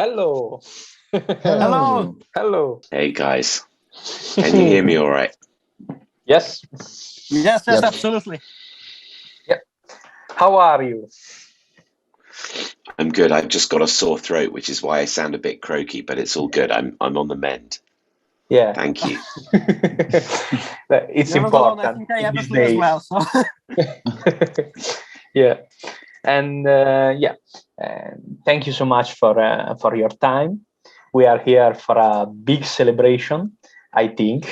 Hello. Hello. Hello. Hey guys, can you hear me all right? Yes. Yes, Yep. absolutely. How are you? I'm good. I've just got a sore throat, which is why I sound a bit croaky, but it's all good. I'm on the mend. Yeah. Thank you. It's You're not alone. important. I think I have a these flu as days. well. So. Yeah. And thank you so much for your time. We are here for a big celebration, I think.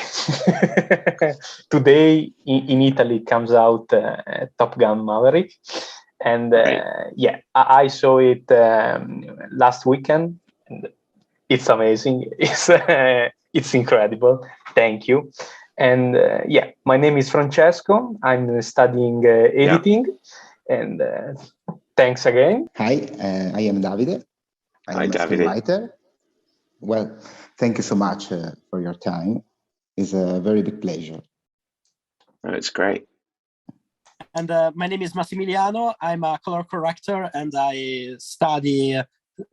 Today in Italy comes out Top Gun Maverick. And Right. I saw it last weekend. And it's amazing. It's incredible. Thank you. And my name is Francesco. I'm studying editing. And thanks again. Hi, I am Davide. I Hi, am a Davide. screenwriter. Well, thank you so much for your time. It's a very big pleasure. Oh, it's great. And my name is Massimiliano. I'm a color corrector and I study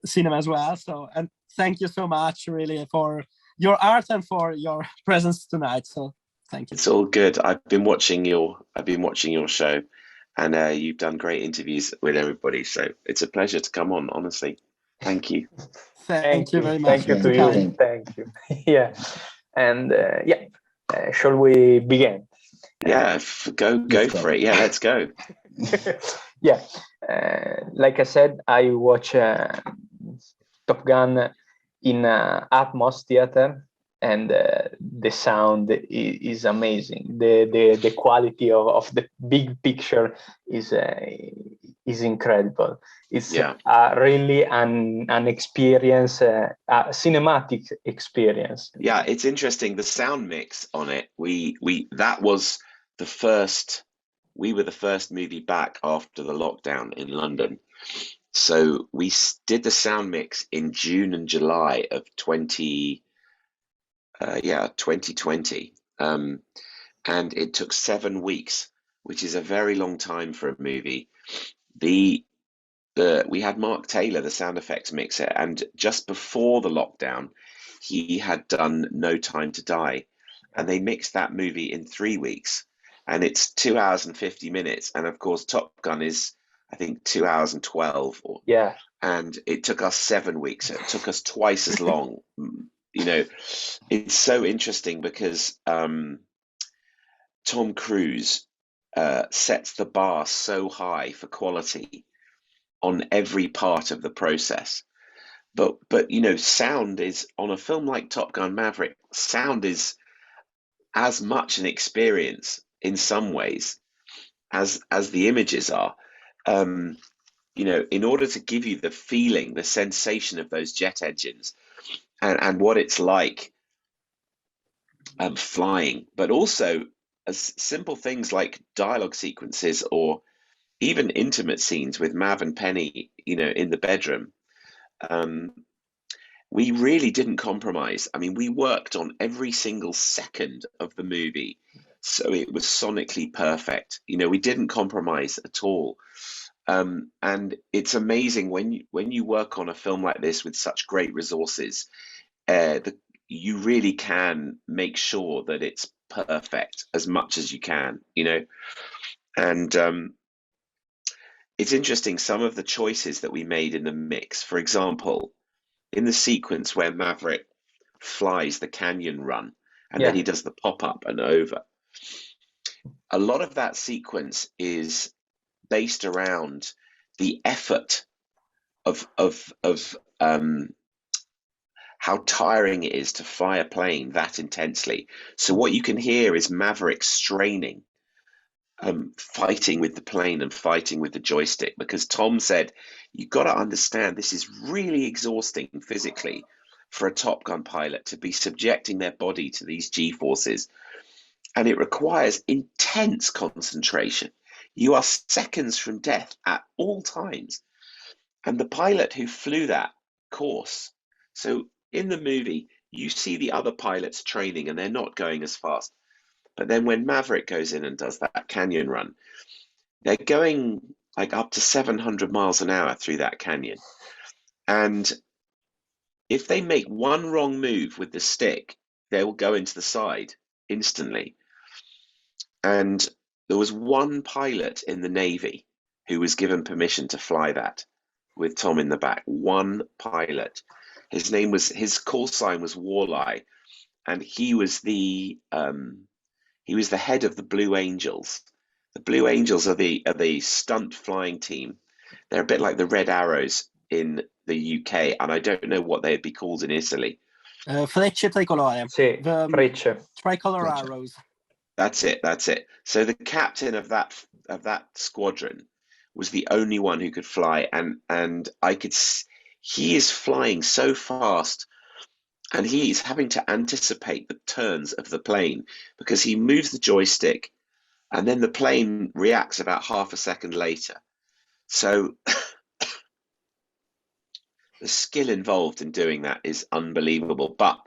cinema as well. So, and thank you so much really for your art and for your presence tonight. So thank you. It's all good. I've been watching your show, and you've done great interviews with everybody. So it's a pleasure to come on. Honestly, thank you. Thank you very much. Thank you to Thank you. you. Thank you. Yeah. And shall we begin? Yeah, go for it. Yeah, let's go. Yeah. Like I said, I watch Top Gun in Atmos theater, and the sound is amazing. The quality of the big picture is incredible. It's really an experience, a cinematic experience. Yeah, it's interesting. The sound mix on it. We were the first movie back after the lockdown in London. So we did the sound mix in June and July of 2020. And it took 7 weeks, which is a very long time for a movie. We had Mark Taylor, the sound effects mixer, and just before the lockdown, he had done No Time to Die, and they mixed that movie in 3 weeks, and it's 2 hours and 50 minutes. And of course, Top Gun is, I think, 2 hours and 12. And it took us 7 weeks. So it took us twice as long. It's so interesting because Tom Cruise sets the bar so high for quality on every part of the process. But sound is, on a film like Top Gun Maverick, sound is as much an experience in some ways as the images are. In order to give you the feeling, the sensation of those jet engines and what it's like flying, but also as simple things like dialogue sequences or even intimate scenes with Mav and Penny, in the bedroom. We really didn't compromise. I mean, we worked on every single second of the movie, so it was sonically perfect. We didn't compromise at all. And it's amazing when you work on a film like this with such great resources, you really can make sure that it's perfect as much as you can, and it's interesting, some of the choices that we made in the mix. For example, in the sequence where Maverick flies the canyon run and then he does the pop-up and over, a lot of that sequence is based around the effort of how tiring it is to fly a plane that intensely. So what you can hear is Maverick straining, fighting with the plane and fighting with the joystick, because Tom said, you've got to understand, this is really exhausting physically for a Top Gun pilot to be subjecting their body to these G-forces, and it requires intense concentration. You are seconds from death at all times. And the pilot who flew that course, so in the movie, you see the other pilots training and they're not going as fast. But then when Maverick goes in and does that canyon run, they're going like up to 700 miles an hour through that canyon. And if they make one wrong move with the stick, they will go into the side instantly. And there was one pilot in the Navy who was given permission to fly that with Tom in the back. One pilot. His call sign was Walleye, and he was the head of the Blue Angels. The Blue Angels are the stunt flying team. They're a bit like the Red Arrows in the UK, and I don't know what they'd be called in Italy. Frecce tricolore. Sì, frecce. Tricolor arrows. That's it. So the captain of that squadron was the only one who could fly, and he is flying so fast, and he is having to anticipate the turns of the plane because he moves the joystick, and then the plane reacts about half a second later. So the skill involved in doing that is unbelievable. But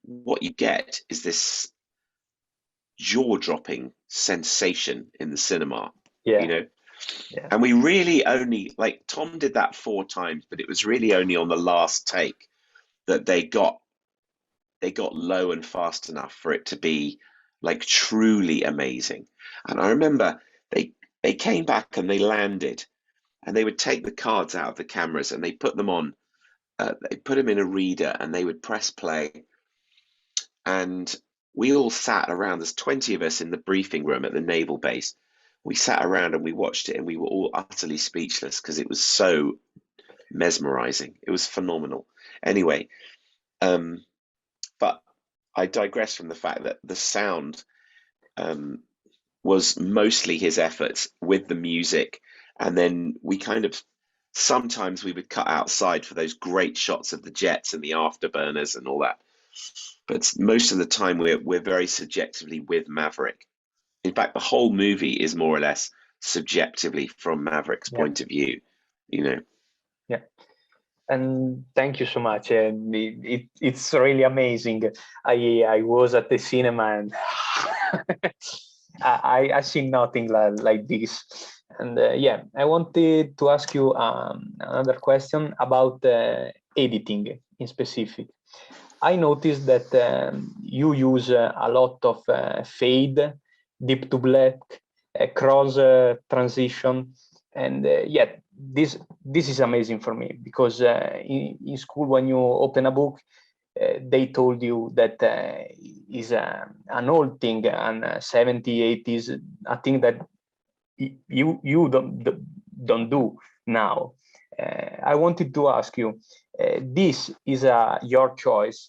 what you get is this jaw-dropping sensation in the cinema, you know. Yeah. And we really only, like, Tom did that 4 times, but it was really only on the last take that they got low and fast enough for it to be like truly amazing. And I remember they came back and they landed, and they would take the cards out of the cameras and they put them on, they put them in a reader, and they would press play. And we all sat around. There's 20 of us in the briefing room at the naval base. We sat around and we watched it, and we were all utterly speechless because it was so mesmerizing. It was phenomenal. Anyway, but I digress from the fact that the sound was mostly his efforts with the music, and then we sometimes we would cut outside for those great shots of the jets and the afterburners and all that. But most of the time we're very subjectively with Maverick. In fact, the whole movie is more or less subjectively from Maverick's point of view, you know. Yeah. And thank you so much. It's really amazing. I was at the cinema and I see nothing like this. And I wanted to ask you another question about editing in specific. I noticed that you use a lot of fade, deep to black, cross transition, and this is amazing for me because in school, when you open a book, they told you that is an old thing, and 70s, 80s, a thing that you don't do now. I wanted to ask you, this is your choice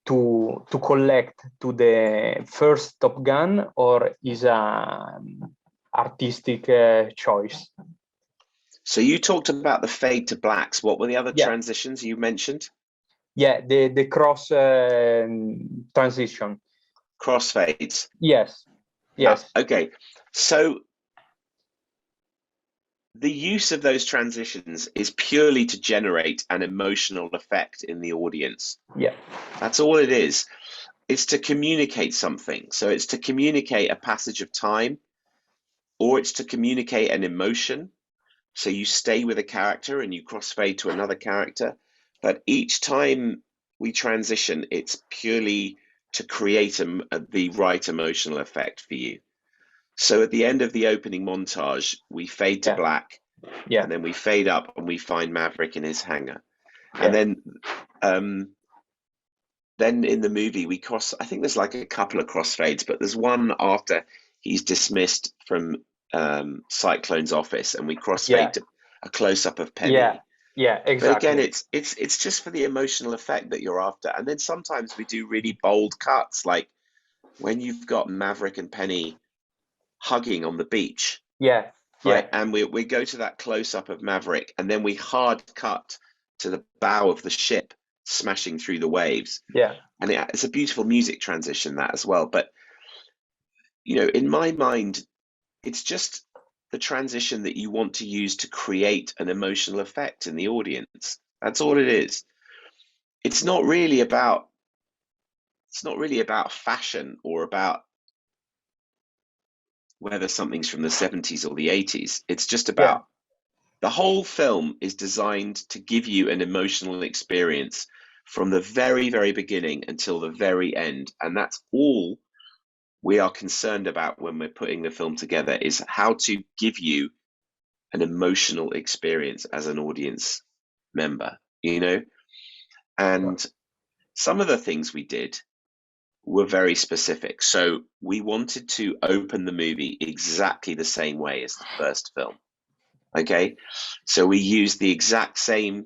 to collect to the first Top Gun, or is a artistic choice? So you talked about the fade to blacks. What were the other transitions you mentioned? Yeah, the cross transition. Crossfades. Yes. Okay. So the use of those transitions is purely to generate an emotional effect in the audience. Yeah. That's all it is. It's to communicate something. So it's to communicate a passage of time, or it's to communicate an emotion. So you stay with a character and you crossfade to another character. But each time we transition, it's purely to create the right emotional effect for you. So at the end of the opening montage, we fade to black, and then we fade up and we find Maverick in his hangar. And then in the movie, we cross, I think there's like a couple of crossfades, but there's one after he's dismissed from Cyclone's office, and we crossfade to a close-up of Penny. Yeah, exactly. But again, it's just for the emotional effect that you're after. And then sometimes we do really bold cuts, like when you've got Maverick and Penny hugging on the beach. Right. And we go to that close-up of Maverick, and then we hard cut to the bow of the ship smashing through the waves. And it's a beautiful music transition, that as well. But, you know, in my mind, it's just the transition that you want to use to create an emotional effect in the audience. That's all it is. It's not really about fashion or about whether something's from the 70s or the 80s. It's just about the whole film is designed to give you an emotional experience from the very, very beginning until the very end. And that's all we are concerned about when we're putting the film together, is how to give you an emotional experience as an audience member, you know? And some of the things we did were very specific. So we wanted to open the movie exactly the same way as the first film. Okay, so we used the exact same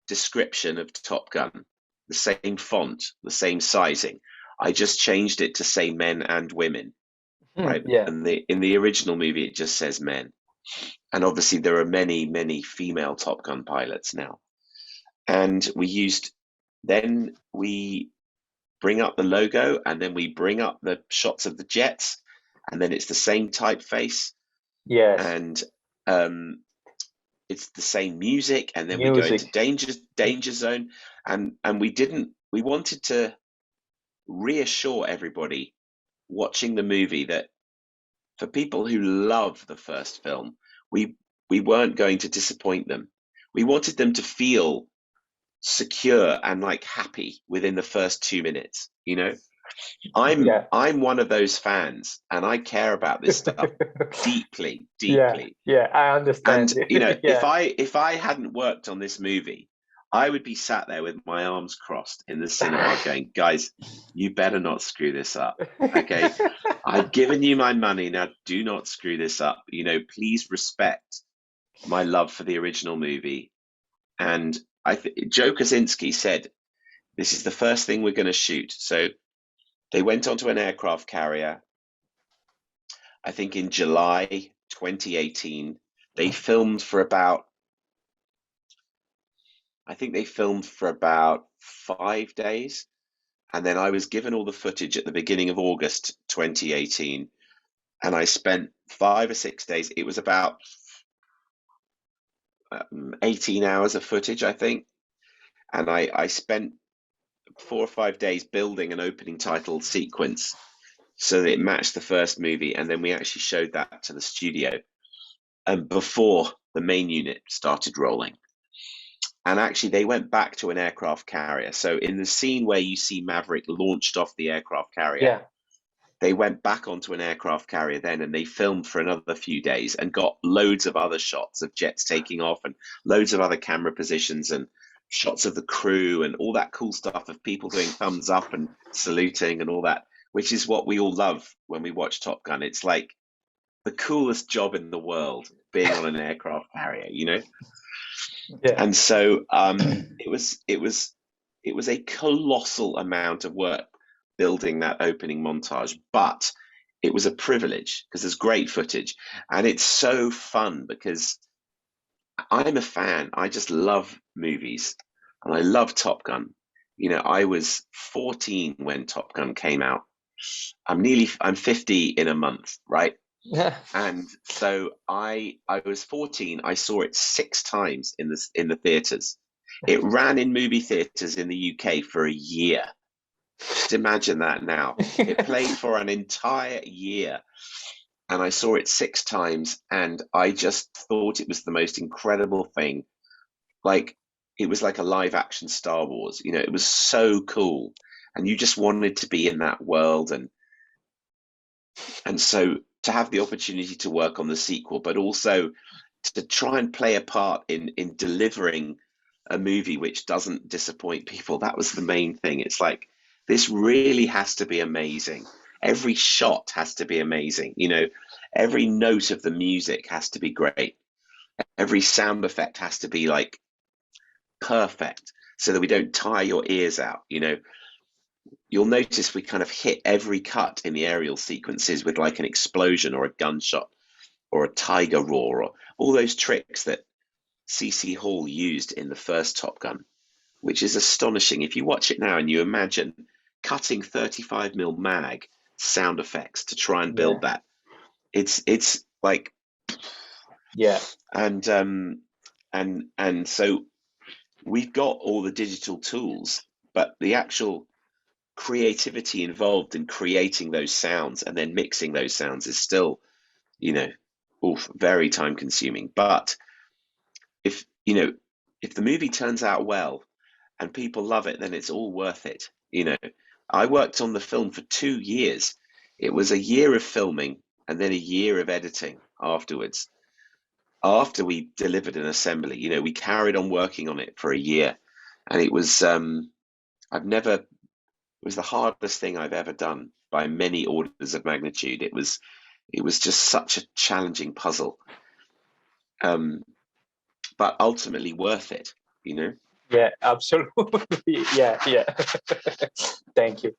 description of Top Gun, the same font, the same sizing. I just changed it to say men and women, right? Yeah. And in the original movie, it just says men. And obviously there are many, many female Top Gun pilots now. And then we bring up the logo, and then we bring up the shots of the jets, and then it's the same typeface. Yes. And it's the same music, and then we go into danger zone, and we wanted to reassure everybody watching the movie that for people who love the first film, we weren't going to disappoint them. We wanted them to feel secure and like happy within the first 2 minutes, you know. I'm one of those fans, and I care about this stuff deeply. Yeah, I understand. And you know, if I hadn't worked on this movie, I would be sat there with my arms crossed in the cinema going, guys, you better not screw this up. Okay, I've given you my money, now do not screw this up. You know, please respect my love for the original movie. And Joe Kosinski said, this is the first thing we're going to shoot. So they went onto an aircraft carrier, I think in July 2018. They filmed for about 5 days. And then I was given all the footage at the beginning of August 2018. And I spent 5 or 6 days. It was about 18 hours of footage, I think. And I spent 4 or 5 days building an opening title sequence so that it matched the first movie. And then we actually showed that to the studio before the main unit started rolling. And actually, they went back to an aircraft carrier. So in the scene where you see Maverick launched off the aircraft carrier, they went back onto an aircraft carrier then, and they filmed for another few days and got loads of other shots of jets taking off and loads of other camera positions and shots of the crew and all that cool stuff of people doing thumbs up and saluting and all that, which is what we all love when we watch Top Gun. It's like the coolest job in the world, being on an aircraft carrier, you know? Yeah. And so it was a colossal amount of work building that opening montage, but it was a privilege because there's great footage, and it's so fun because I'm a fan. I just love movies, and I love Top Gun. You know, I was 14 when Top Gun came out. I'm 50 in a month, right? Yeah. And so I was 14. I saw it 6 times in the theaters. It ran in movie theaters in the UK for a year. Just imagine that now. It played for an entire year, and I saw it 6 times, and I just thought it was the most incredible thing. Like, it was like a live action Star Wars. You know, it was so cool, and you just wanted to be in that world. And so to have the opportunity to work on the sequel, but also to try and play a part in delivering a movie which doesn't disappoint people, that was the main thing. It's like, this really has to be amazing. Every shot has to be amazing. You know, every note of the music has to be great. Every sound effect has to be like perfect so that we don't tire your ears out. You know, you'll notice we kind of hit every cut in the aerial sequences with like an explosion or a gunshot or a tiger roar, or all those tricks that C.C. Hall used in the first Top Gun, which is astonishing. If you watch it now and you imagine cutting 35mm mag sound effects to try and build that, it's like, yeah. And so we've got all the digital tools, but the actual creativity involved in creating those sounds and then mixing those sounds is still, you know, very time consuming. But if the movie turns out well, and people love it, then it's all worth it. You know, I worked on the film for 2 years. It was a year of filming and then a year of editing afterwards. After we delivered an assembly, you know, we carried on working on it for a year, and it was it was the hardest thing I've ever done by many orders of magnitude. It was just such a challenging puzzle, but ultimately worth it, you know. Yeah, absolutely. Yeah. Thank you.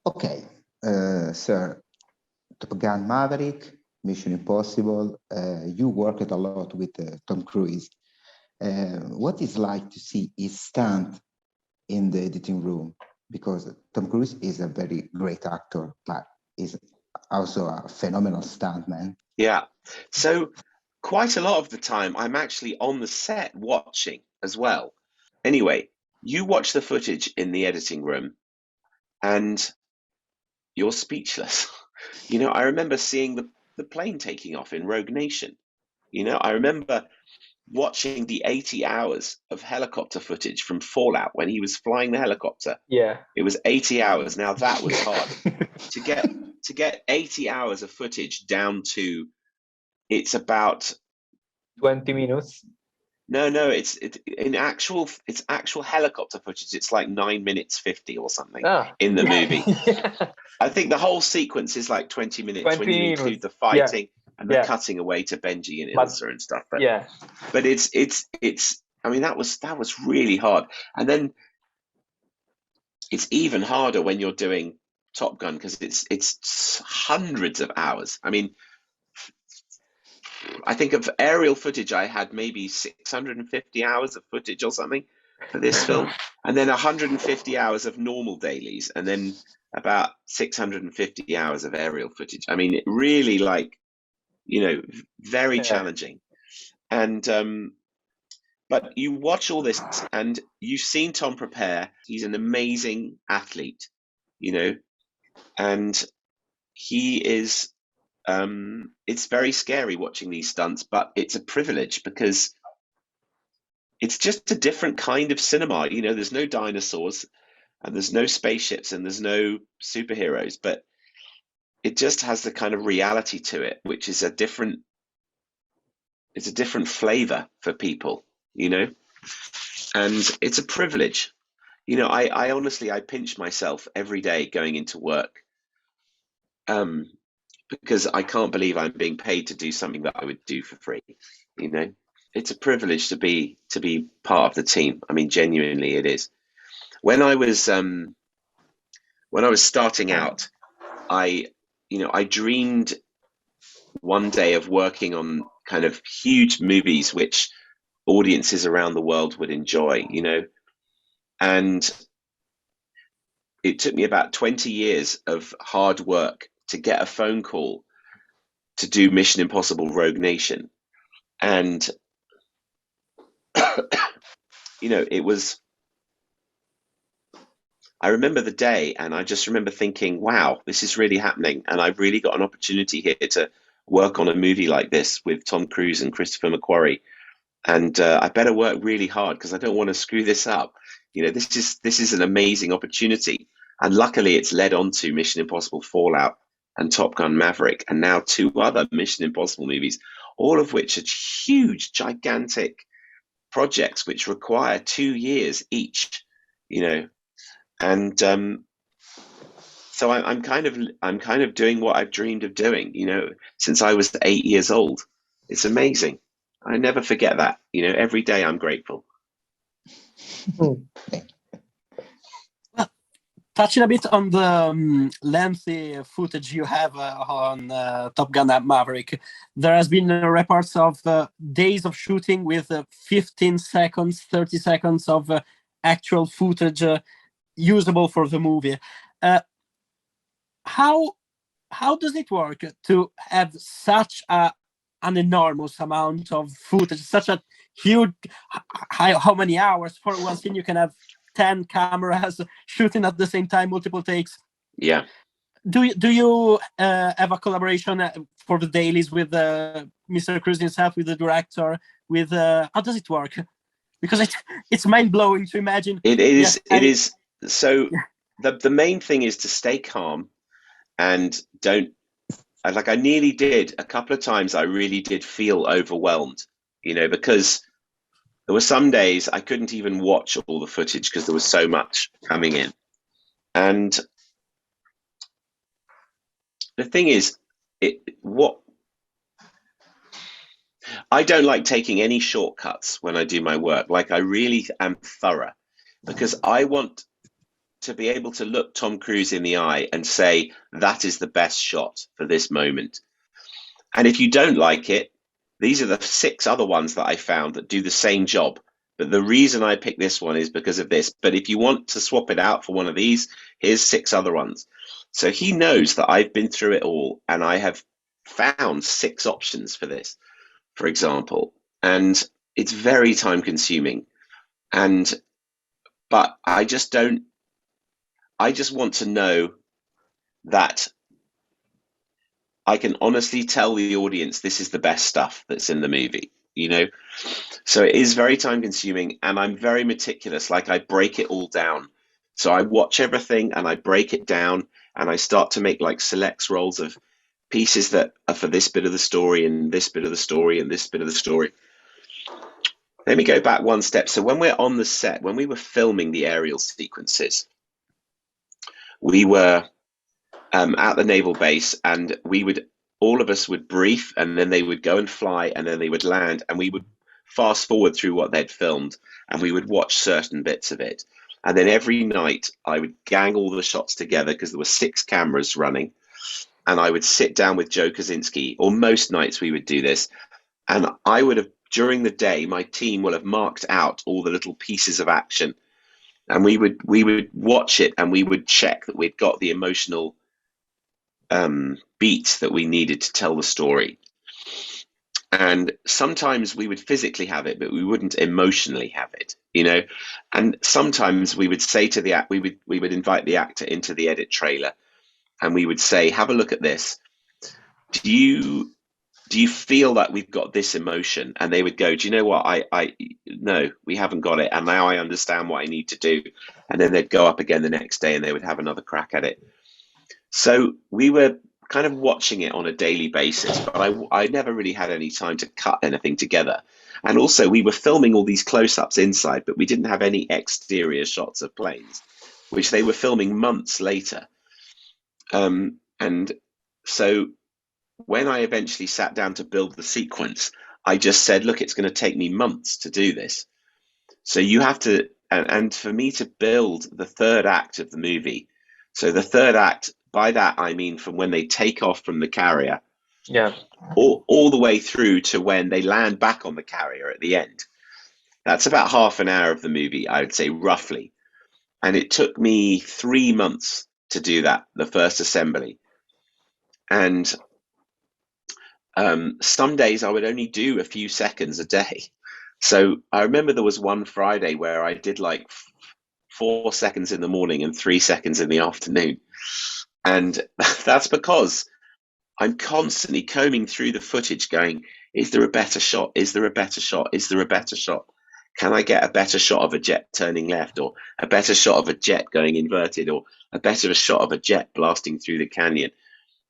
Okay, sir, Top Gun Maverick, Mission Impossible, you worked a lot with Tom Cruise. What is like to see his stunt in the editing room? Because Tom Cruise is a very great actor, but is also a phenomenal stuntman. Yeah, so quite a lot of the time I'm actually on the set watching as well. Anyway, you watch the footage in the editing room and you're speechless. You know, I remember seeing the plane taking off in Rogue Nation. You know, I remember watching the 80 hours of helicopter footage from Fallout when he was flying the helicopter. Yeah. It was 80 hours. Now that was hard. to get 80 hours of footage down to, it's about 20 minutes. No, it's actual helicopter footage. It's like 9 minutes 50 or something in the movie. Yeah. I think the whole sequence is like 20 minutes 20 when you minutes. include the fighting and the Yeah. cutting away to Benji and Ilsa and stuff. But Yeah. but it's I mean that was really hard. And then it's even harder when you're doing Top Gun because it's hundreds of hours. I mean, I think of aerial footage, I had maybe 650 hours of footage or something for this film, and then 150 hours of normal dailies, and then about 650 hours of aerial footage. I mean, it really, like, you know, very challenging. And but you watch all this, and you've seen Tom prepare. He's an amazing athlete, you know, and he is. It's very scary watching these stunts, but it's a privilege because it's just a different kind of cinema. You know, there's no dinosaurs and there's no spaceships and there's no superheroes, but it just has the kind of reality to it, which is it's a different flavor for people, you know, and it's a privilege. You know, I honestly, I pinch myself every day going into work. Because I can't believe I'm being paid to do something that I would do for free. You know, it's a privilege to be part of the team. I mean, genuinely, it is. When I was starting out, I dreamed one day of working on kind of huge movies which audiences around the world would enjoy. You know, and it took me about 20 years of hard work to get a phone call to do Mission Impossible Rogue Nation. And, you know, I remember the day and I just remember thinking, wow, this is really happening. And I've really got an opportunity here to work on a movie like this with Tom Cruise and Christopher McQuarrie. And I better work really hard because I don't want to screw this up. You know, this is an amazing opportunity. And luckily it's led on to Mission Impossible Fallout and Top Gun Maverick, and now 2 other Mission Impossible movies, all of which are huge, gigantic projects which require 2 years each, you know. And so I'm kind of doing what I've dreamed of doing, you know, since I was 8 years old. It's amazing. I never forget that, you know. Every day I'm grateful. Touching a bit on the lengthy footage you have on Top Gun Maverick, there has been reports of days of shooting with 15 seconds, 30 seconds of actual footage usable for the movie. How does it work to have such an enormous amount of footage, such a huge, how many hours for one scene? You can have 10 cameras shooting at the same time, multiple takes. Yeah. Do you have a collaboration for the dailies with Mr. Cruise himself, with the director, with how does it work? because it's mind-blowing to imagine. It is. Yes, It is. So Yeah. the main thing is to stay calm and don't. Like I nearly did a couple of times. I really did feel overwhelmed, you know, because there were some days I couldn't even watch all the footage because there was so much coming in. And the thing is, I don't like taking any shortcuts when I do my work. Like I really am thorough, because I want to be able to look Tom Cruise in the eye and say, that is the best shot for this moment. And if you don't like it, these are the 6 other ones that I found that do the same job. But the reason I picked this one is because of this. But if you want to swap it out for one of these, here's 6 other ones. So he knows that I've been through it all, and I have found 6 options for this, for example. And it's very time consuming. But I just want to know that I can honestly tell the audience this is the best stuff that's in the movie, you know? So it is very time consuming, and I'm very meticulous. Like I break it all down. So I watch everything and I break it down, and I start to make like selects rolls of pieces that are for this bit of the story and this bit of the story and this bit of the story. Let me go back one step. So when we're on the set, when we were filming the aerial sequences, we were at the naval base, and all of us would brief, and then they would go and fly, and then they would land, and we would fast forward through what they'd filmed, and we would watch certain bits of it. And then every night I would gang all the shots together, because there were 6 cameras running, and I would sit down with Joe Kosinski, or most nights we would do this, and I would have, during the day, my team will have marked out all the little pieces of action, and we would watch it, and we would check that we'd got the emotional beats that we needed to tell the story. And sometimes we would physically have it, but we wouldn't emotionally have it, you know. And sometimes we would say to the we would invite the actor into the edit trailer, and we would say, have a look at this. Do you feel that we've got this emotion? And they would go, do you know what? No, we haven't got it. And now I understand what I need to do. And then they'd go up again the next day, and they would have another crack at it. So we were kind of watching it on a daily basis, but I never really had any time to cut anything together. And also we were filming all these close-ups inside, but we didn't have any exterior shots of planes, which they were filming months later. And so when I eventually sat down to build the sequence, I just said, look, it's going to take me months to do this. So you have to, and for me to build the 3rd act of the movie, so the 3rd act, by that I mean from when they take off from the carrier, all the way through to when they land back on the carrier at the end. That's about half an hour of the movie, I would say, roughly. And it took me 3 months to do that, the first assembly. And some days I would only do a few seconds a day. So I remember there was one Friday where I did like 4 seconds in the morning and 3 seconds in the afternoon. And that's because I'm constantly combing through the footage going, is there a better shot? Is there a better shot? Is there a better shot? Can I get a better shot of a jet turning left, or a better shot of a jet going inverted, or a better shot of a jet blasting through the canyon?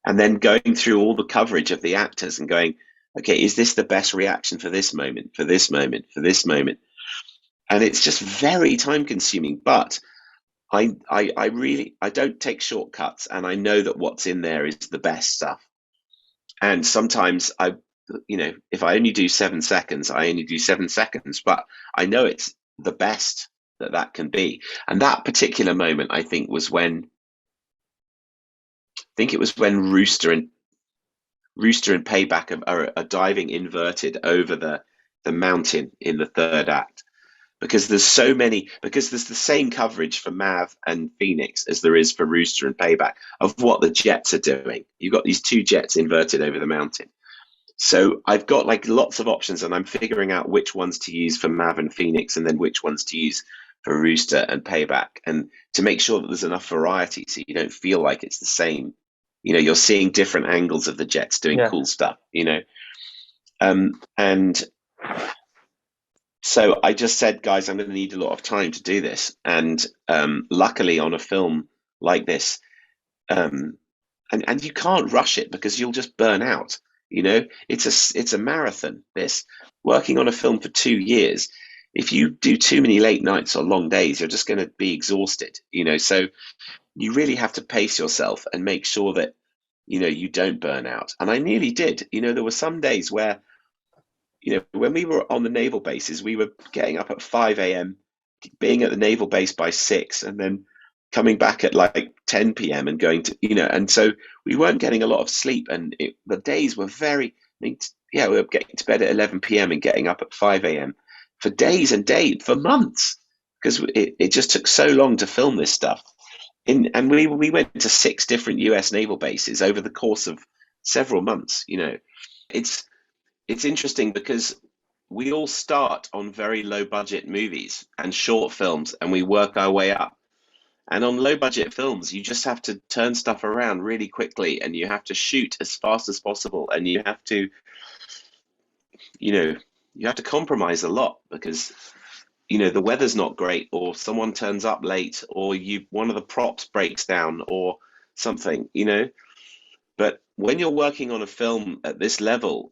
And then going through all the coverage of the actors and going, okay, is this the best reaction for this moment, for this moment, for this moment? And it's just very time consuming, but I don't take shortcuts, and I know that what's in there is the best stuff. And sometimes if I only do 7 seconds, I only do 7 seconds, but I know it's the best that can be. And that particular moment, I think, was when Rooster and Payback are diving inverted over the mountain in the 3rd act. Because there's the same coverage for Mav and Phoenix as there is for Rooster and Payback of what the jets are doing. You've got these 2 jets inverted over the mountain. So I've got like lots of options, and I'm figuring out which ones to use for Mav and Phoenix, and then which ones to use for Rooster and Payback, and to make sure that there's enough variety so you don't feel like it's the same. You know, you're seeing different angles of the jets doing cool stuff, you know. And So I just said, guys, I'm going to need a lot of time to do this. And luckily on a film like this, and you can't rush it because you'll just burn out. It's a marathon, this. Working on a film for 2 years, if you do too many late nights or long days, you're just going to be exhausted, so you really have to pace yourself and make sure that, you don't burn out. And I nearly did. There were some days where, when we were on the naval bases, we were getting up at 5 a.m., being at the naval base by 6, and then coming back at like 10 p.m. and going to, and so we weren't getting a lot of sleep. And the days were we were getting to bed at 11 p.m. and getting up at 5 a.m. for days and days, for months, because it just took so long to film this stuff. And we went to 6 different US naval bases over the course of several months. It's interesting because we all start on very low budget movies and short films, and we work our way up. And on low budget films, you just have to turn stuff around really quickly, and you have to shoot as fast as possible, and you have to, you have to compromise a lot because, the weather's not great, or someone turns up late, or one of the props breaks down or something, But when you're working on a film at this level,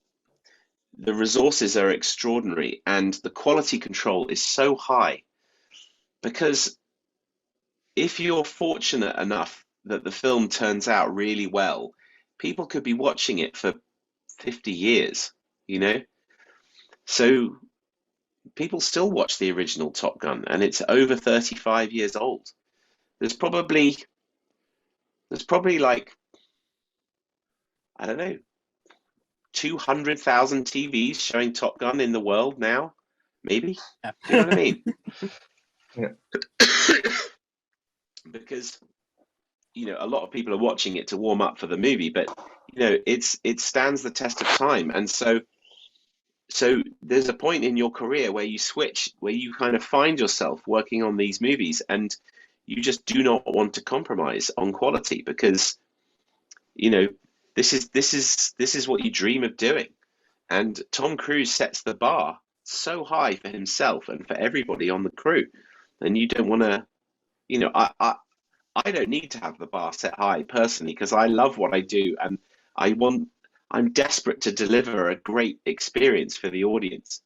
the resources are extraordinary and the quality control is so high, because if you're fortunate enough that the film turns out really well, people could be watching it for 50 years, So people still watch the original Top Gun, and it's over 35 years old. There's probably like, I don't know, 200,000 TVs showing Top Gun in the world now, maybe. Yeah. You know what I mean? Yeah. Because a lot of people are watching it to warm up for the movie, but it stands the test of time. And so there's a point in your career where you switch, where you kind of find yourself working on these movies, and you just do not want to compromise on quality, because this is what you dream of doing. And Tom Cruise sets the bar so high for himself and for everybody on the crew, and you don't want to, I don't need to have the bar set high personally, because I love what I do, and I'm desperate to deliver a great experience for the audience,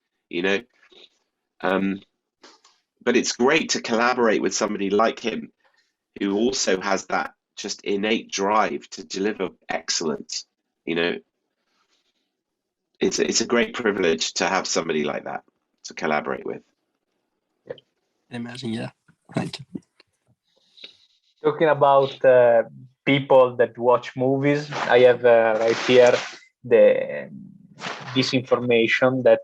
but it's great to collaborate with somebody like him, who also has that just innate drive to deliver excellence. It's a great privilege to have somebody like that to collaborate with. Imagine, yeah. Thank you. Talking about people that watch movies, I have right here this information that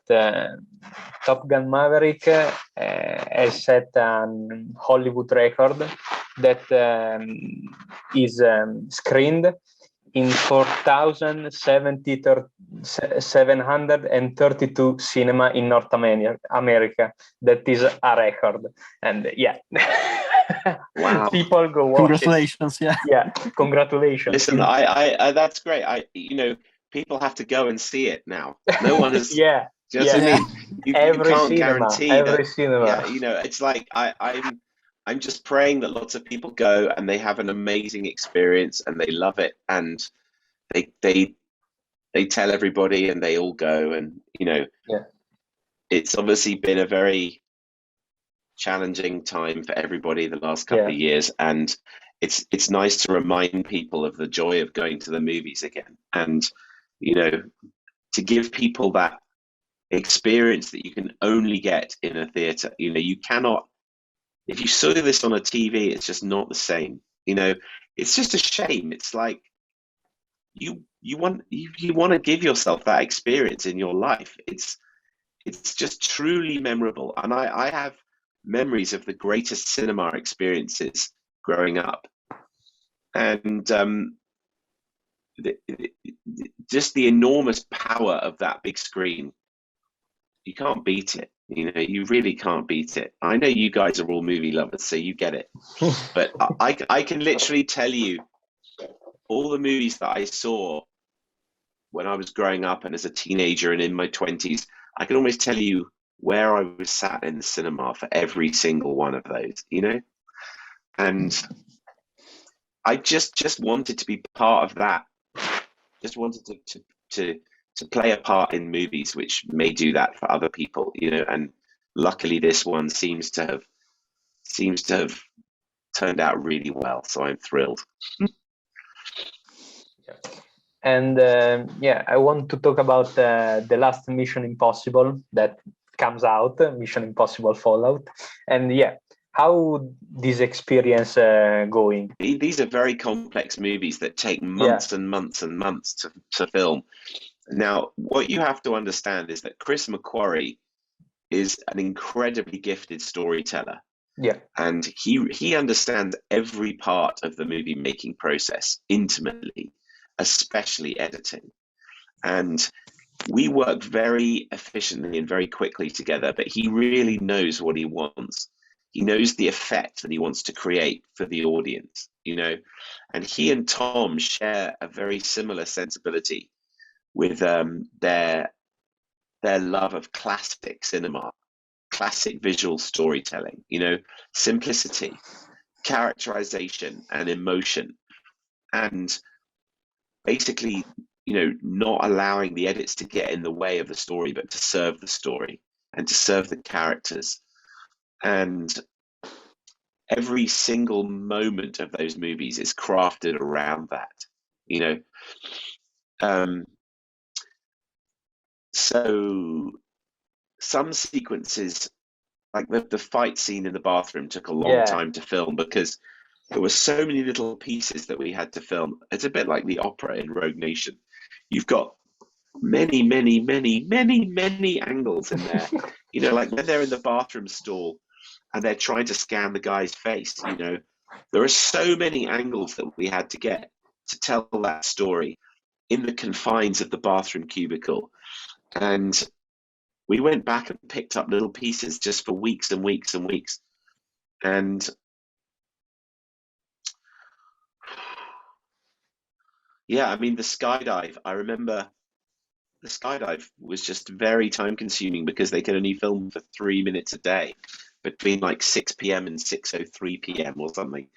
Top Gun Maverick has set a Hollywood record that is screened in 4,732 cinema in North America. That is a record, and yeah. Wow. People go watch Congratulations. it. Yeah, congratulations. Listen, I that's great. People have to go and see it now. No one has. Yeah. Do you know what I mean? You can't guarantee every that. cinema. Yeah, it's like I'm just praying that lots of people go and they have an amazing experience and they love it, and they tell everybody and they all go, and it's obviously been a very challenging time for everybody the last couple of years, and it's nice to remind people of the joy of going to the movies again, and to give people that experience that you can only get in a theater. You cannot, if you saw this on a TV, it's just not the same. It's just a shame. It's like you want to give yourself that experience in your life. It's just truly memorable, and I have memories of the greatest cinema experiences growing up, and just the enormous power of that big screen. You can't beat it. You really can't beat it. I know you guys are all movie lovers, so you get it. But I can literally tell you all the movies that I saw when I was growing up and as a teenager and in my 20s. I can almost tell you where I was sat in the cinema for every single one of those, you know? And I just wanted to be part of that. Just wanted to play a part in movies which may do that for other people, you know, and luckily this one seems to have turned out really well, so I'm thrilled. And yeah, I want to talk about the last Mission Impossible that comes out, Mission Impossible Fallout. And yeah, how this experience going? These are very complex movies that take months and months and months to film. Now, what you have to understand is that Chris McQuarrie is an incredibly gifted storyteller. Yeah. And he understands every part of the movie making process intimately, especially editing. And we work very efficiently and very quickly together, but he really knows what he wants. He knows the effect that he wants to create for the audience, you know, and he and Tom share a very similar sensibility with their love of classic cinema, classic visual storytelling, you know, simplicity, characterization, and emotion, and basically, you know, not allowing the edits to get in the way of the story, but to serve the story and to serve the characters. And every single moment of those movies is crafted around that, you know. So some sequences, like the fight scene in the bathroom, took a long time to film because there were so many little pieces that we had to film. It's a bit like the opera in Rogue Nation. You've got many, many, many, many, many angles in there. You know, like when they're in the bathroom stall and they're trying to scan the guy's face, you know, there are so many angles that we had to get to tell that story in the confines of the bathroom cubicle. And we went back and picked up little pieces just for weeks and weeks and weeks. And yeah, I mean, the skydive, I remember the skydive was just very time consuming because they could only film for 3 minutes a day between like 6 p.m. and 6:03 p.m. or something.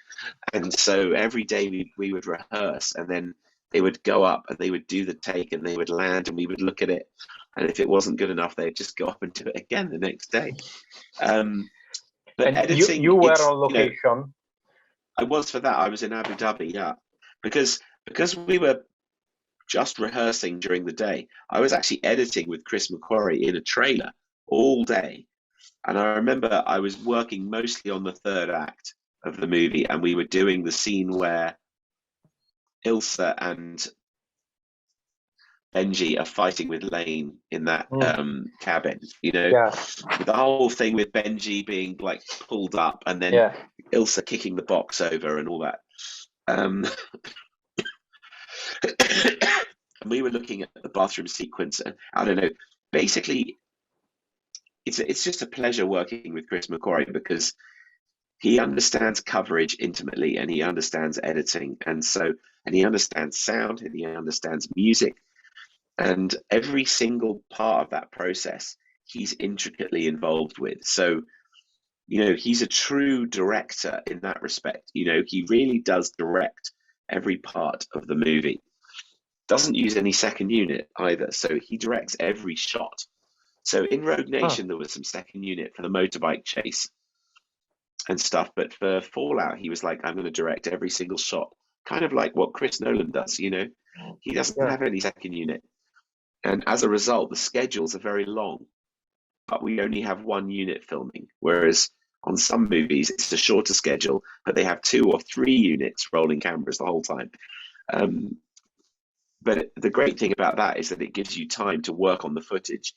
And so every day we would rehearse, and then they would go up and they would do the take and they would land and we would look at it. And if it wasn't good enough, they'd just go up and do it again the next day. But and editing, you were on location. You know, I was for that. I was in Abu Dhabi, yeah. Because we were just rehearsing during the day, I was actually editing with Chris McQuarrie in a trailer all day. And I remember I was working mostly on the third act of the movie, and we were doing the scene where Ilsa and Benji are fighting with Lane in that cabin, you know, the whole thing with Benji being like pulled up and then Ilsa kicking the box over and all that. And we were looking at the bathroom sequence, and I don't know, basically it's just a pleasure working with Chris McQuarrie because he understands coverage intimately and he understands editing, and he understands sound and he understands music, and every single part of that process he's intricately involved with. So, you know, he's a true director in that respect. You know, he really does direct every part of the movie. Doesn't use any second unit either, so he directs every shot. So in Rogue Nation, there was some second unit for the motorbike chase and stuff, but for Fallout, he was like, I'm going to direct every single shot, kind of like what Chris Nolan does, you know? He doesn't have any second unit. And as a result, the schedules are very long, but we only have one unit filming, whereas on some movies, it's a shorter schedule, but they have 2 or 3 units rolling cameras the whole time. But the great thing about that is that it gives you time to work on the footage,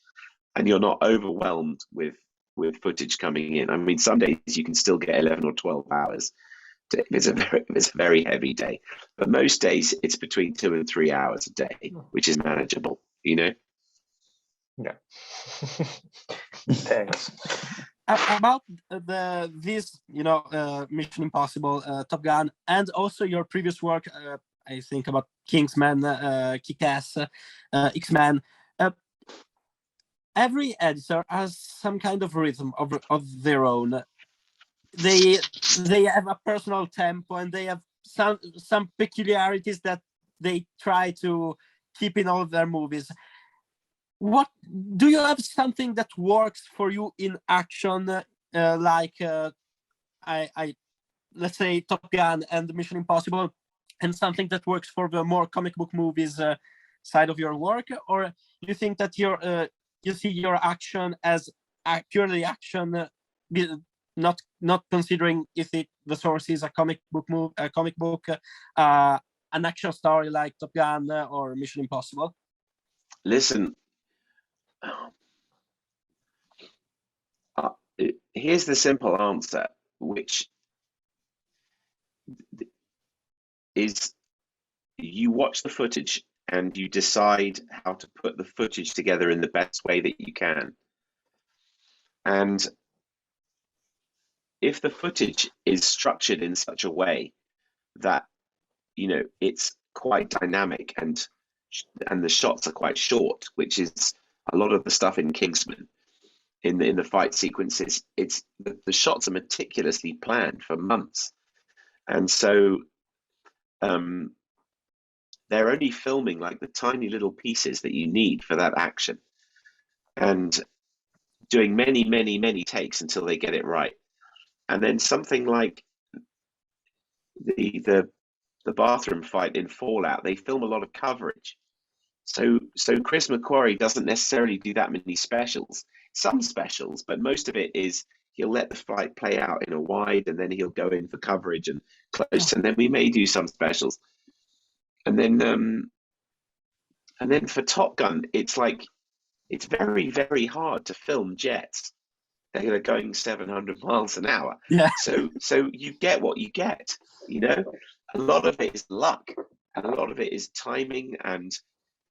and you're not overwhelmed with footage coming in. I mean, some days you can still get 11 or 12 hours. It's a very heavy day, but most days it's between 2 and 3 hours a day, which is manageable, you know? Yeah. Thanks. About this, you know, Mission Impossible, Top Gun, and also your previous work, I think about Kingsman, Kick-Ass, X-Men. every editor has some kind of rhythm of their own. They have a personal tempo, and they have some peculiarities that they try to keep in all of their movies. What do you have something that works for you in action, like let's say Top Gun and Mission Impossible, and something that works for the more comic book movies side of your work? Or you think that you see your action as purely action, not considering if the source is a comic book an action story like Top Gun or Mission Impossible? Listen, here's the simple answer, which is you watch the footage and you decide how to put the footage together in the best way that you can. And if the footage is structured in such a way that, you know, it's quite dynamic and the shots are quite short, which is a lot of the stuff in Kingsman, in the fight sequences, it's the shots are meticulously planned for months. And so they're only filming like the tiny little pieces that you need for that action, and doing many takes until they get it right. And then something like the bathroom fight in Fallout, they film a lot of coverage. So Chris McQuarrie doesn't necessarily do that many specials. Some specials, but most of it is he'll let the fight play out in a wide, and then he'll go in for coverage and close, and then we may do some specials. And then for Top Gun, it's like it's very hard to film jets. They're going 700 miles an hour. Yeah. So you get what you get, you know. A lot of it is luck, and a lot of it is timing, and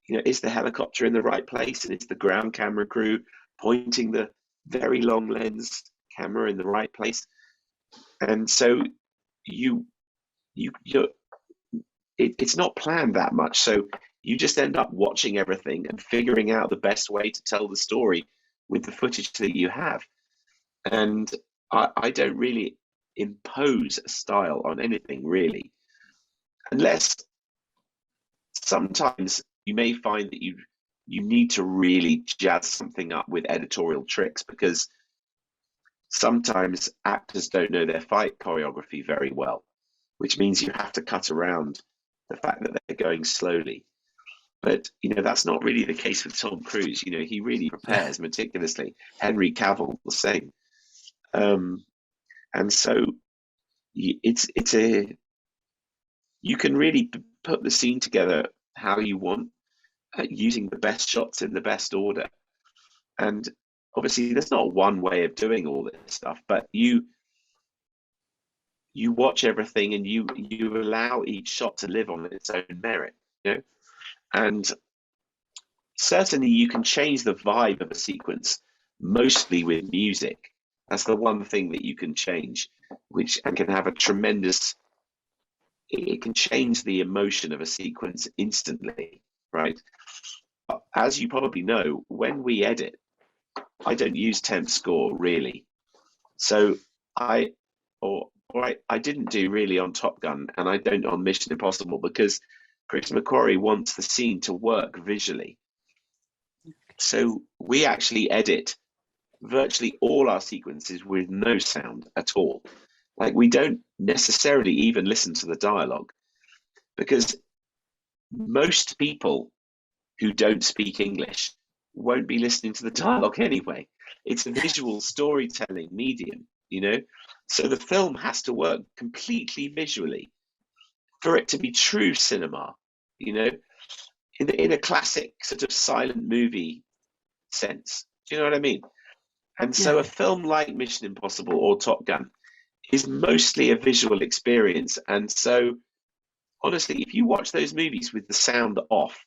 you know, is the helicopter in the right place, and it's the ground camera crew pointing the very long lens camera in the right place. And so it's not planned that much. So you just end up watching everything and figuring out the best way to tell the story with the footage that you have. And I don't really impose a style on anything, really, unless sometimes you may find that you need to really jazz something up with editorial tricks, because sometimes actors don't know their fight choreography very well, which means you have to cut around the fact that they're going slowly. But you know, that's not really the case with Tom Cruise. You know, he really prepares meticulously. Henry Cavill the same. And so you can really put the scene together how you want, using the best shots in the best order. And obviously there's not one way of doing all this stuff, but you watch everything and you allow each shot to live on its own merit, you know. And certainly you can change the vibe of a sequence mostly with music. That's the one thing that you can change, and can have a tremendous, it can change the emotion of a sequence instantly, right? As you probably know, when we edit, I don't use temp score really. So I didn't do really on Top Gun, and I don't on Mission Impossible, because Chris McQuarrie wants the scene to work visually. So we actually edit virtually all our sequences with no sound at all. Like, we don't necessarily even listen to the dialogue, because most people who don't speak English won't be listening to the dialogue anyway. It's a visual storytelling medium, you know? So the film has to work completely visually for it to be true cinema, you know, in a classic sort of silent movie sense. Do you know what I mean? And so a film like Mission Impossible or Top Gun is mostly a visual experience. And so honestly, if you watch those movies with the sound off,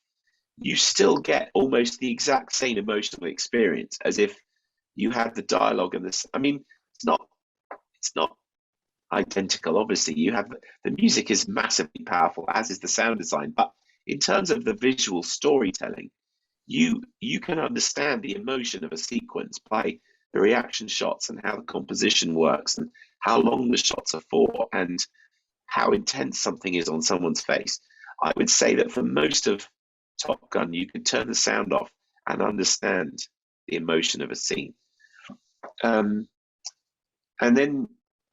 you still get almost the exact same emotional experience as if you had the dialogue and this. I mean, it's not identical. Obviously, you have the music is massively powerful, as is the sound design. But in terms of the visual storytelling, you can understand the emotion of a sequence by the reaction shots and how the composition works and how long the shots are for and how intense something is on someone's face. I would say that for most of Top Gun, you could turn the sound off and understand the emotion of a scene. And then,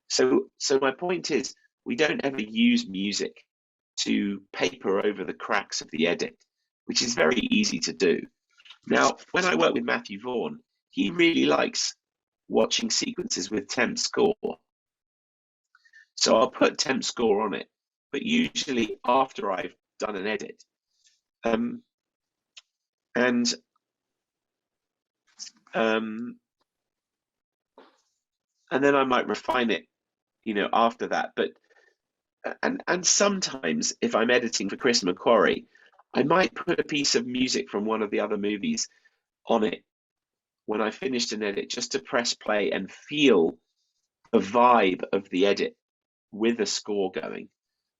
so my point is, we don't ever use music to paper over the cracks of the edit, which is very easy to do. Now, when I work with Matthew Vaughan, he really likes watching sequences with temp score. So I'll put temp score on it, but usually after I've done an edit. And then I might refine it, after that. But and sometimes if I'm editing for Chris McQuarrie, I might put a piece of music from one of the other movies on it when I finished an edit, just to press play and feel the vibe of the edit with a score going,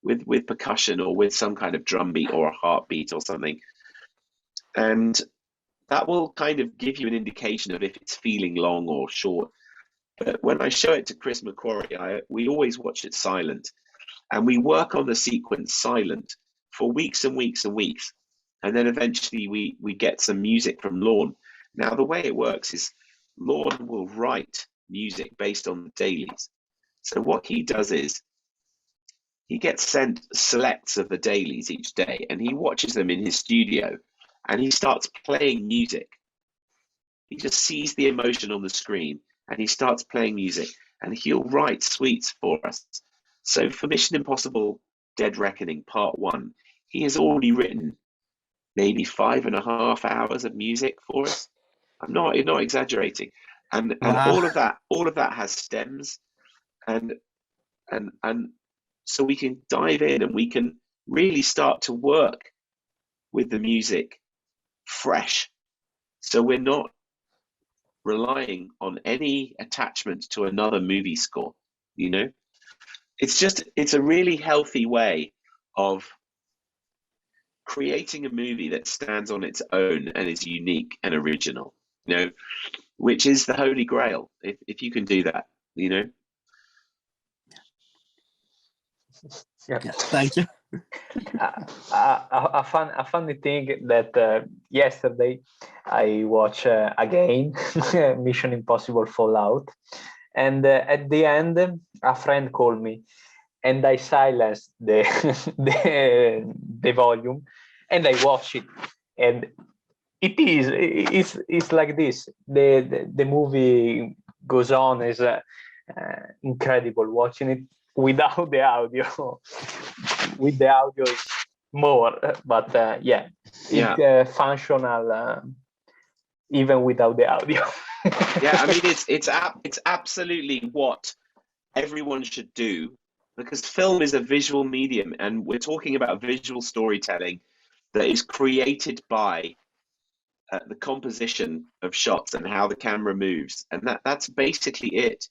with percussion or with some kind of drum beat or a heartbeat or something. And that will kind of give you an indication of if it's feeling long or short. But when I show it to Chris McQuarrie, we always watch it silent. And we work on the sequence silent for weeks and weeks and weeks. And then eventually we get some music from Lorne. Now, the way it works is Lorne will write music based on the dailies. So what he does is he gets sent selects of the dailies each day, and he watches them in his studio, and he starts playing music. He just sees the emotion on the screen, and he starts playing music, and he'll write suites for us. So for Mission Impossible Dead Reckoning Part 1, he has already written maybe 5.5 hours of music for us. I'm not exaggerating. And Wow. all of that has stems, and so we can dive in and we can really start to work with the music fresh. So we're not relying on any attachment to another movie score, It's a really healthy way of creating a movie that stands on its own and is unique and original, which is the holy grail, if you can do that, Yeah, thank you. A funny thing that yesterday I watched again Mission Impossible Fallout, and at the end a friend called me, and I silenced the the volume, and I watched it, and it's like this. The movie goes on, is incredible watching it without the audio. With the audio is more, but it's functional even without the audio. Yeah, I mean it's absolutely what everyone should do, because film is a visual medium, and we're talking about visual storytelling that is created by the composition of shots and how the camera moves, and that's basically it,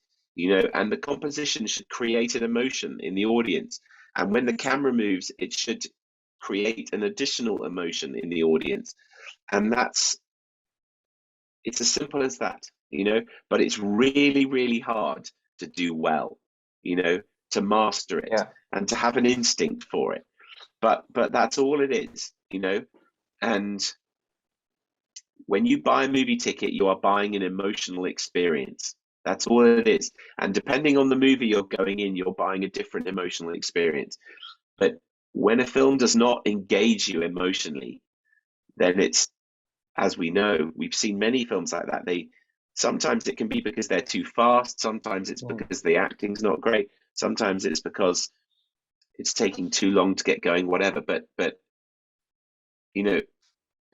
and the composition should create an emotion in the audience, and when the camera moves, it should create an additional emotion in the audience, and it's as simple as that, but it's really, really hard to do well, to master it and to have an instinct for it, but that's all it is, and when you buy a movie ticket, you are buying an emotional experience. That's all it is. And depending on the movie you're going in, you're buying a different emotional experience. But when a film does not engage you emotionally, then it's, as we know, we've seen many films like that. Sometimes it can be because they're too fast. Sometimes it's because the acting's not great. Sometimes it's because it's taking too long to get going, whatever. But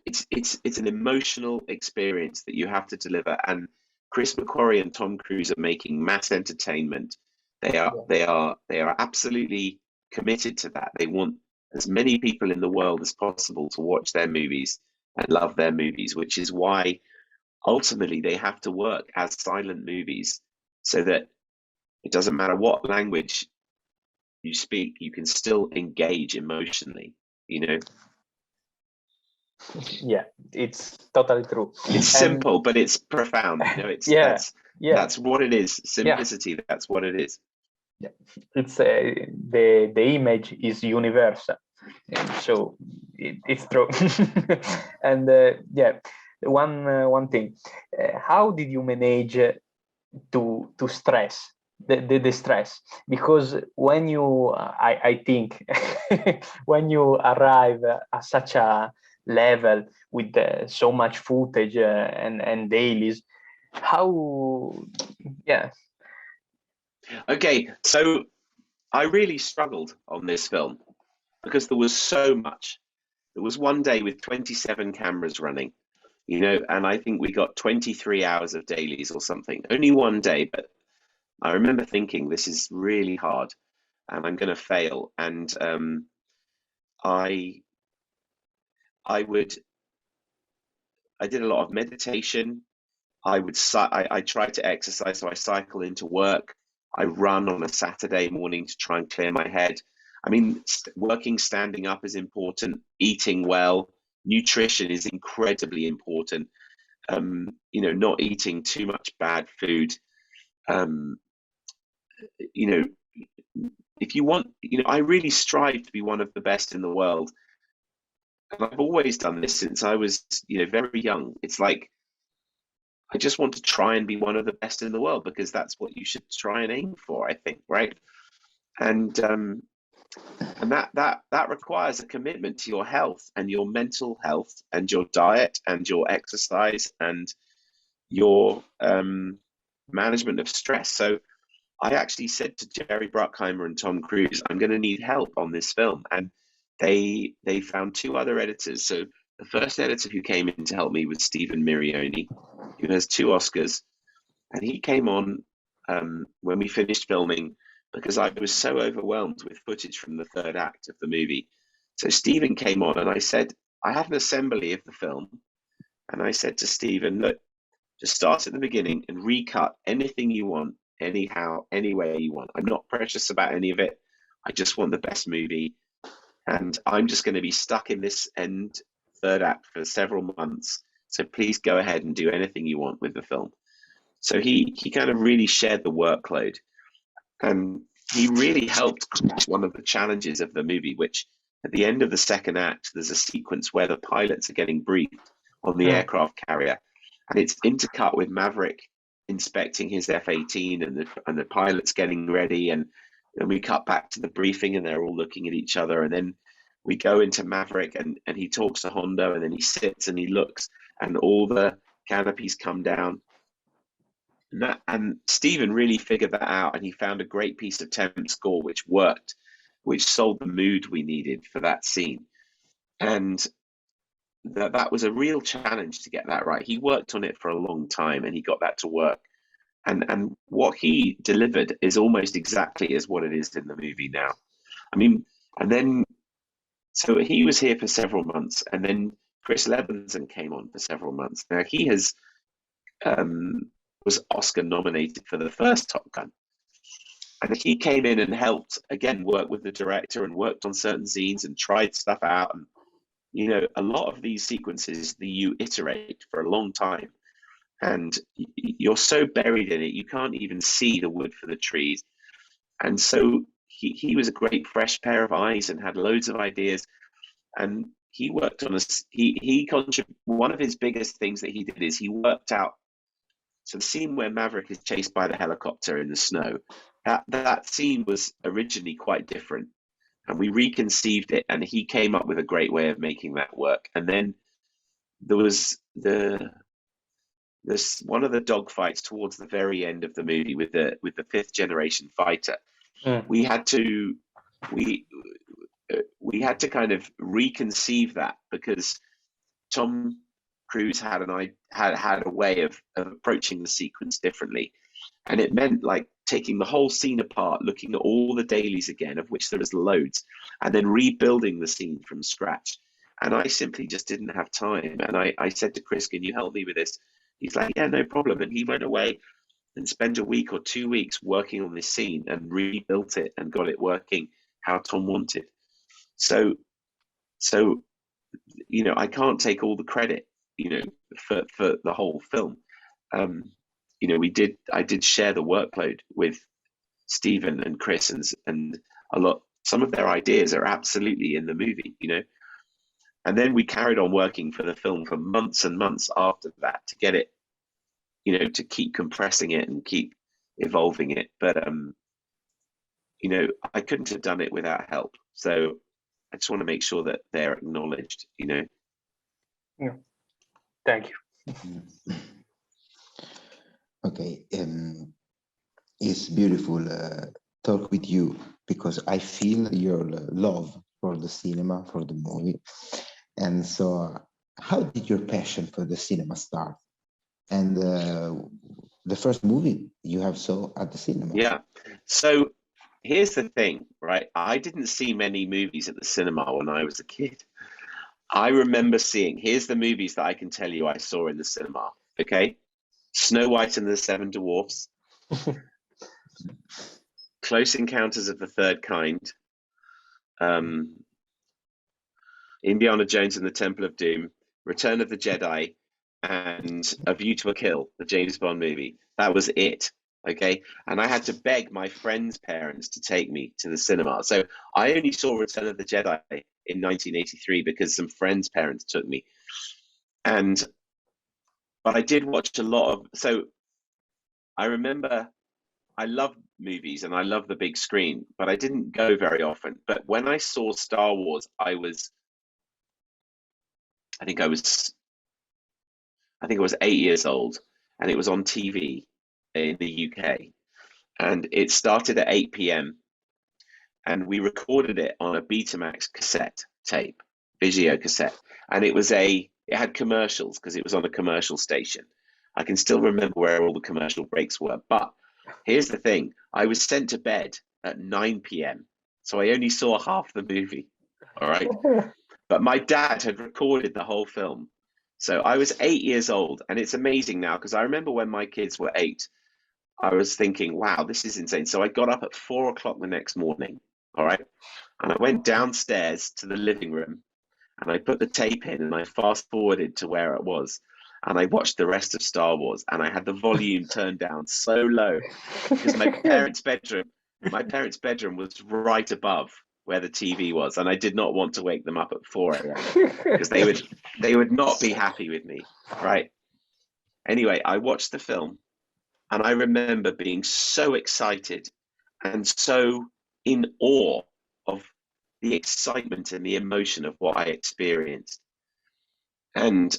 it's an emotional experience that you have to deliver, and Chris McQuarrie and Tom Cruise are making mass entertainment. They are absolutely committed to that. They want as many people in the world as possible to watch their movies and love their movies, which is why ultimately they have to work as silent movies, so that it doesn't matter what language you speak, you can still engage emotionally, Yeah, it's totally true. It's simple, but it's profound. You know, it's that's what it is. Simplicity. That's what it is. Yeah, it's the image is universal, and so it's true. And yeah, one thing, how did you manage to stress the stress? Because when you I think when you arrive at such a level with so much footage and dailies, how Okay, so I really struggled on this film because there was so much. There was one day with 27 cameras running, you know, and I think we got 23 hours of dailies or something. Only one day, but I remember thinking this is really hard and I'm going to fail. And I did a lot of meditation. I try to exercise, so I cycle into work. I run on a Saturday morning to try and clear my head. I mean, working standing up is important. Eating well, nutrition is incredibly important. You know, not eating too much bad food. You know, if you want, you know, I really strive to be one of the best in the world, and I've always done this since I was, you know, very young. It's like I just want to try and be one of the best in the world because that's what you should try and aim for, I think, right? And that requires a commitment to your health and your mental health and your diet and your exercise and your management of stress. So I actually said to Jerry Bruckheimer and Tom Cruise, I'm going to need help on this film, and they found two other editors. So the first editor who came in to help me was Stephen Mirioni, who has 2 Oscars, and he came on when we finished filming because I was so overwhelmed with footage from the 3rd act of the movie. So Stephen came on and I said, I have an assembly of the film, and I said to Stephen, look, just start at the beginning and recut anything you want, anyhow, any way you want. I'm not precious about any of it. I just want the best movie, and I'm just going to be stuck in this end 3rd act for several months. So please go ahead and do anything you want with the film. So he kind of really shared the workload, and he really helped crack one of the challenges of the movie, which at the end of the 2nd act, there's a sequence where the pilots are getting briefed on the aircraft carrier, and it's intercut with Maverick inspecting his F-18 and the pilots getting ready, and then we cut back to the briefing and they're all looking at each other, and then we go into Maverick and he talks to Hondo, and then he sits and he looks and all the canopies come down. And Stephen really figured that out, and he found a great piece of temp score which worked, which sold the mood we needed for that scene. And that was a real challenge to get that right. He worked on it for a long time and he got that to work. And what he delivered is almost exactly as what it is in the movie now. I mean, and then, so he was here for several months, and then Chris Levinson came on for several months. Now he was Oscar nominated for the first Top Gun. And he came in and helped, again, work with the director and worked on certain scenes and tried stuff out. And, you know, a lot of these sequences, you iterate for a long time. And you're so buried in it, you can't even see the wood for the trees. And so he was a great fresh pair of eyes and had loads of ideas. And he worked on one of his biggest things that he did is he worked out. So the scene where Maverick is chased by the helicopter in the snow, that scene was originally quite different. And we reconceived it, and he came up with a great way of making that work. And then there was this one of the dogfights towards the very end of the movie with the 5th generation fighter. We had to kind of reconceive that because Tom Cruise had a way of approaching the sequence differently, and it meant like taking the whole scene apart, looking at all the dailies again, of which there was loads, and then rebuilding the scene from scratch. And I simply just didn't have time. And I said to Chris, can you help me with this? He's like, yeah, no problem. And he went away and spent a week or 2 weeks working on this scene and rebuilt it and got it working how Tom wanted. So you know, I can't take all the credit, you know, for the whole film. You know, I did share the workload with Stephen and Chris, and some of their ideas are absolutely in the movie, you know. And then we carried on working for the film for months and months after that to get it, you know, to keep compressing it and keep evolving it. But you know, I couldn't have done it without help. So I just want to make sure that they're acknowledged, you know. Yeah. Thank you. Okay, it's beautiful talk with you, because I feel your love for the cinema, for the movie. And so how did your passion for the cinema start? And the first movie you have saw at the cinema? Yeah. So here's the thing, right? I didn't see many movies at the cinema when I was a kid. I remember seeing, here's the movies that I can tell you I saw in the cinema, okay? Snow White and the Seven Dwarfs, Close Encounters of the Third Kind, Indiana Jones and the Temple of Doom, Return of the Jedi, and A View to a Kill, the James Bond movie. That was it, okay? And I had to beg my friends' parents to take me to the cinema. So I only saw Return of the Jedi in 1983 because some friends' parents took me. But I did watch a lot of, so I remember I love movies and I love the big screen, but I didn't go very often. But when I saw Star Wars, I think I was 8 years old, and it was on TV in the UK, and it started at 8 p.m. and we recorded it on a Betamax cassette tape, video cassette, and it had commercials because it was on a commercial station. I can still remember where all the commercial breaks were. But here's the thing, I was sent to bed at 9 p.m. so I only saw half the movie. All right. But my dad had recorded the whole film. So I was 8 years old, and it's amazing now because I remember when my kids were 8, I was thinking, wow, this is insane. So I got up at 4 o'clock the next morning, all right? And I went downstairs to the living room, and I put the tape in, and I fast forwarded to where it was. And I watched the rest of Star Wars, and I had the volume turned down so low because my parents' bedroom was right above where the TV was, and I did not want to wake them up at 4 a.m. because they would not be happy with me, right? Anyway, I watched the film, and I remember being so excited and so in awe of the excitement and the emotion of what I experienced. And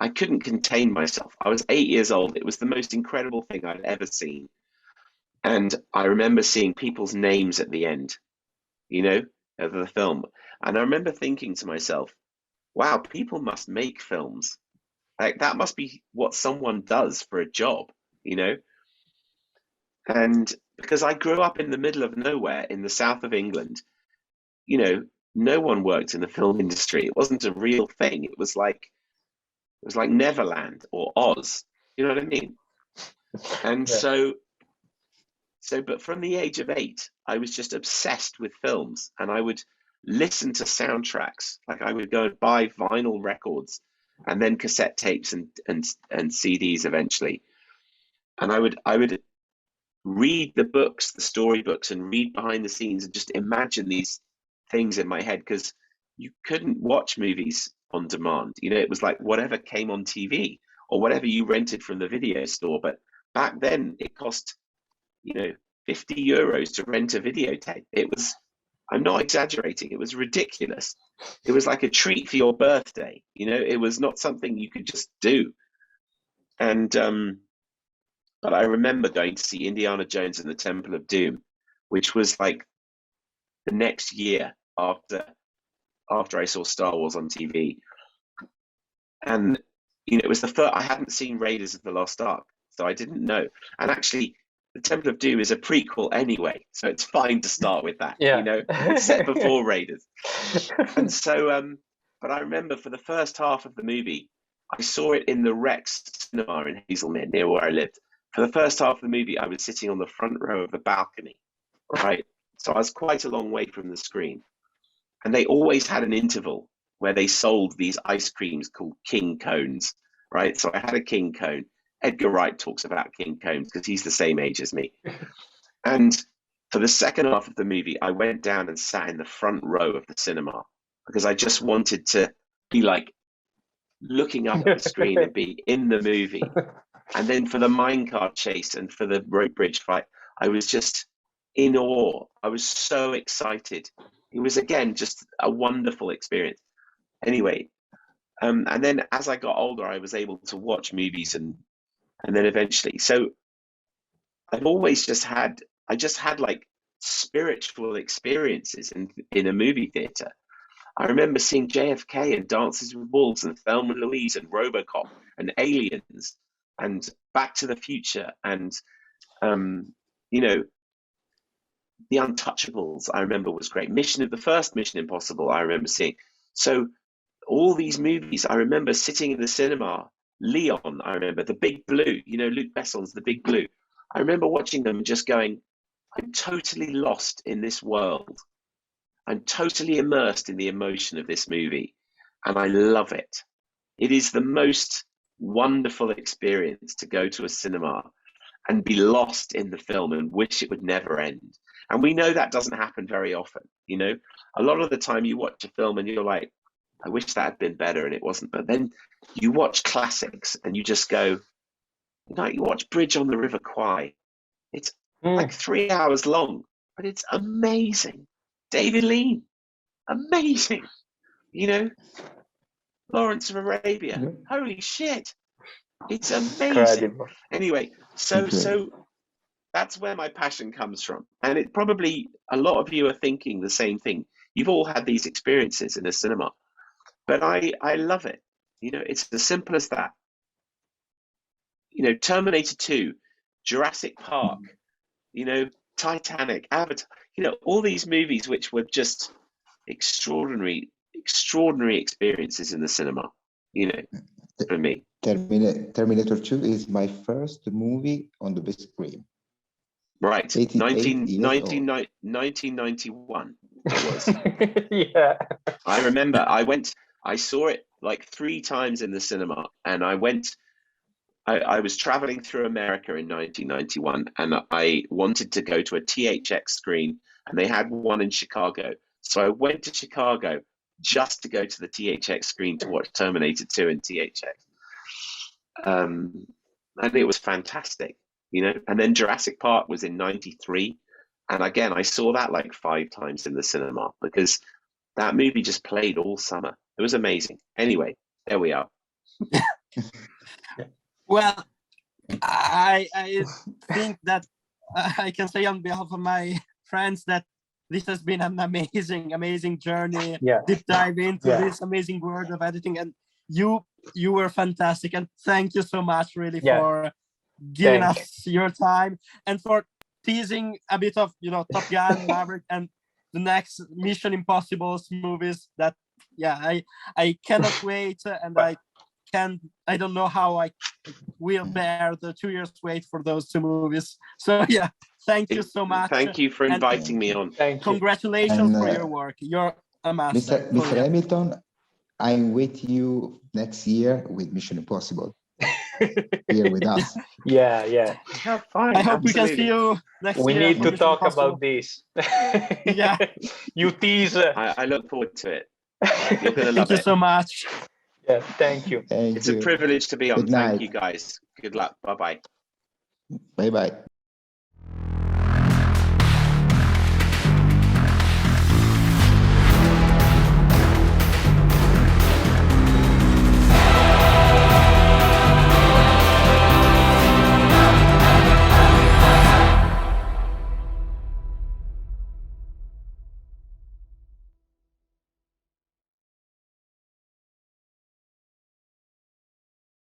I couldn't contain myself. I was 8 years old. It was the most incredible thing I'd ever seen. And I remember seeing people's names at the end, you know, of the film. And I remember thinking to myself, wow, people must make films. Like, that must be what someone does for a job, you know? And because I grew up in the middle of nowhere in the south of England, you know, no one worked in the film industry. It wasn't a real thing. It was like Neverland or Oz, you know what I mean? And Yeah. but from the age of 8, I was just obsessed with films, and I would listen to soundtracks. Like, I would go and buy vinyl records and then cassette tapes and CDs eventually. And I would read the books, the storybooks, and read behind the scenes and just imagine these things in my head, because you couldn't watch movies on demand. You know, it was like whatever came on TV or whatever you rented from the video store. But back then it cost, you know, 50 euros to rent a videotape. It was, I'm not exaggerating, it was ridiculous. It was like a treat for your birthday, you know, it was not something you could just do. And but I remember going to see Indiana Jones and the Temple of Doom, which was like the next year after I saw Star Wars on TV. And, you know, it was the first, I hadn't seen Raiders of the Lost Ark, so I didn't know. And actually, the Temple of Doom is a prequel anyway, so it's fine to start with that. Yeah. You know, it's set before Raiders. And so, but I remember for the first half of the movie, I saw it in the Rex Cinema in Hazelmere, near where I lived. For the first half of the movie, I was sitting on the front row of the balcony, right? So I was quite a long way from the screen. And they always had an interval where they sold these ice creams called king cones, right? So I had a king cone. Edgar Wright talks about king cones because he's the same age as me. And for the second half of the movie, I went down and sat in the front row of the cinema because I just wanted to be like looking up at the screen and be in the movie. And then for the minecart chase and for the rope bridge fight, I was just in awe. I was so excited. It was, again, just a wonderful experience. Anyway, and then as I got older, I was able to watch movies and then eventually. So I've always just had like spiritual experiences in a movie theater. I remember seeing JFK and Dances with Wolves and Thelma and Louise and RoboCop and Aliens and Back to the Future and, you know, The Untouchables, I remember was great. The first Mission Impossible, I remember seeing. So all these movies, I remember sitting in the cinema. Leon, I remember, The Big Blue, you know, Luc Besson's The Big Blue. I remember watching them and just going, I'm totally lost in this world. I'm totally immersed in the emotion of this movie, and I love it. It is the most wonderful experience to go to a cinema and be lost in the film and wish it would never end. And we know that doesn't happen very often. You know, a lot of the time you watch a film and you're like, I wish that had been better and it wasn't. But then you watch classics and you just go, you know, you watch Bridge on the River Kwai. It's like 3 hours long, but it's amazing. David Lean, amazing. You know, Lawrence of Arabia, holy shit, it's amazing. Incredible. Anyway, so that's where my passion comes from, and it probably a lot of you are thinking the same thing. You've all had these experiences in a cinema, but I love it. You know, it's as simple as that. You know, Terminator 2, Jurassic Park, you know, Titanic, Avatar, you know, all these movies which were just extraordinary experiences in the cinema, you know, for me. Terminator 2 is my first movie on the big screen. Right, 1991 it was. Yeah. I remember I saw it like 3 times in the cinema, and I was traveling through America in 1991, and I wanted to go to a THX screen, and they had one in Chicago. So I went to Chicago just to go to the THX screen to watch Terminator 2 in THX. And it was fantastic, you know. And then Jurassic Park was in 93. And again, I saw that like 5 times in the cinema because that movie just played all summer. It was amazing. Anyway, there we are. Well, I think that I can say on behalf of my friends that this has been an amazing journey. Yeah. Deep dive into this amazing world of editing, and you were fantastic. And thank you so much, really, for giving us your time and for teasing a bit of, you know, Top Gun, Maverick, and the next Mission Impossible movies. That I cannot wait, and I don't know how I will bear the 2 years wait for those 2 movies. So thank you so much. Thank you for inviting me on. Congratulations for your work. You're a master. Mr. Hamilton, I'm with you next year with Mission Impossible. Here with us. Yeah. Fine, I hope we can see you next year. We need to talk Impossible. about this. Yeah. You tease. I look forward to it. You're going to love it. Thank you so much. Yeah, thank you. It's a privilege to be on. Good night. Thank you, guys. Good luck. Bye-bye. Bye-bye.